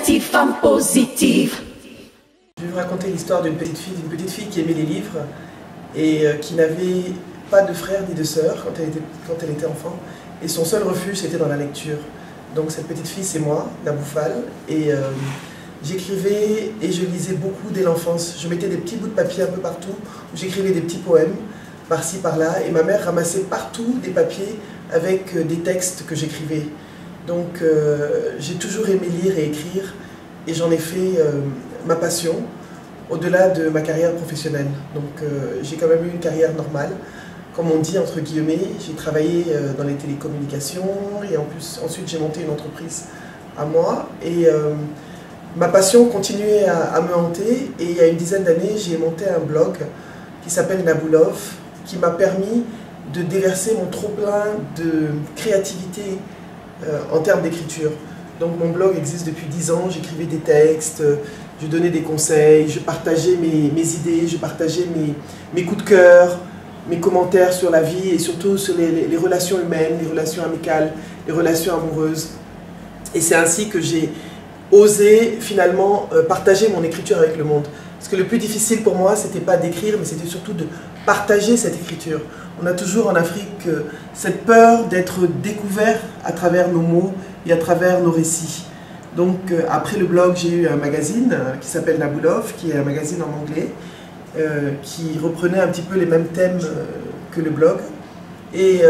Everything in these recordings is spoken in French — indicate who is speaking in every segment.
Speaker 1: Initiative Femmes Positives.
Speaker 2: Je vais vous raconter l'histoire d'une petite fille qui aimait les livres et qui n'avait pas de frère ni de sœur quand elle était enfant. Et son seul refuge, c'était dans la lecture. Donc cette petite fille, c'est moi, la Bouffale. Et j'écrivais et je lisais beaucoup dès l'enfance. Je mettais des petits bouts de papier un peu partout, où j'écrivais des petits poèmes, par-ci, par-là. Et ma mère ramassait partout des papiers avec des textes que j'écrivais. Donc j'ai toujours aimé lire et écrire. Et j'en ai fait ma passion, au-delà de ma carrière professionnelle. Donc j'ai quand même eu une carrière normale, comme on dit entre guillemets. J'ai travaillé dans les télécommunications et ensuite j'ai monté une entreprise à moi. Et ma passion continuait à me hanter. Et il y a une dizaine d'années, j'ai monté un blog qui s'appelle Naboulov, qui m'a permis de déverser mon trop-plein de créativité en termes d'écriture. Donc mon blog existe depuis 10 ans, j'écrivais des textes, je donnais des conseils, je partageais mes idées, je partageais mes coups de cœur, mes commentaires sur la vie et surtout sur les relations humaines, les relations amicales, les relations amoureuses. Et c'est ainsi que j'ai osé finalement partager mon écriture avec le monde. Parce que le plus difficile pour moi, c'était pas d'écrire, mais c'était surtout de partager cette écriture. On a toujours en Afrique cette peur d'être découvert à travers nos mots et à travers nos récits. Donc après le blog, j'ai eu un magazine qui s'appelle Naboulov, qui est un magazine en anglais, qui reprenait un petit peu les mêmes thèmes que le blog. Et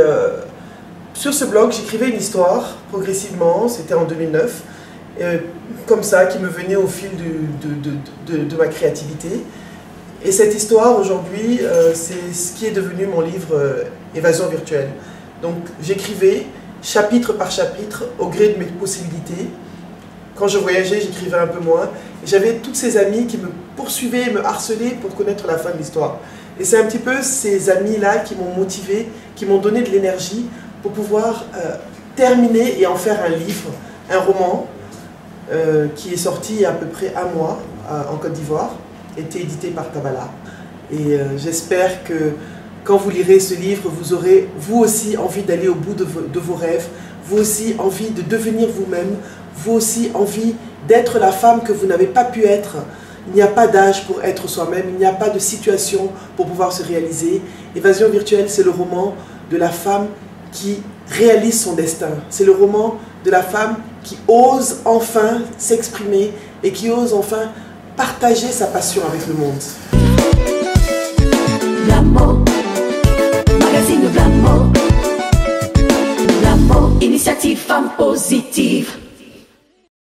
Speaker 2: sur ce blog, j'écrivais une histoire progressivement, c'était en 2009, comme ça, qui me venait au fil de ma créativité. Et cette histoire, aujourd'hui, c'est ce qui est devenu mon livre Évasion virtuelle. Donc j'écrivais chapitre par chapitre au gré de mes possibilités. Quand je voyageais, j'écrivais un peu moins. Et j'avais toutes ces amies qui me poursuivaient, me harcelaient pour connaître la fin de l'histoire. Et c'est un petit peu ces amis-là qui m'ont motivé, qui m'ont donné de l'énergie pour pouvoir terminer et en faire un livre, un roman, qui est sorti il y a à peu près un mois en Côte d'Ivoire, été édité par Tabala. Et j'espère que quand vous lirez ce livre, vous aurez vous aussi envie d'aller au bout de vos rêves, vous aussi envie de devenir vous-même, vous aussi envie d'être la femme que vous n'avez pas pu être. Il n'y a pas d'âge pour être soi-même, il n'y a pas de situation pour pouvoir se réaliser. Évasion virtuelle, c'est le roman de la femme qui réalise son destin. C'est le roman de la femme qui ose enfin s'exprimer et qui ose enfin partager sa passion avec le monde.
Speaker 1: L'amour, magazine de l'amour, Initiative Femmes Positives.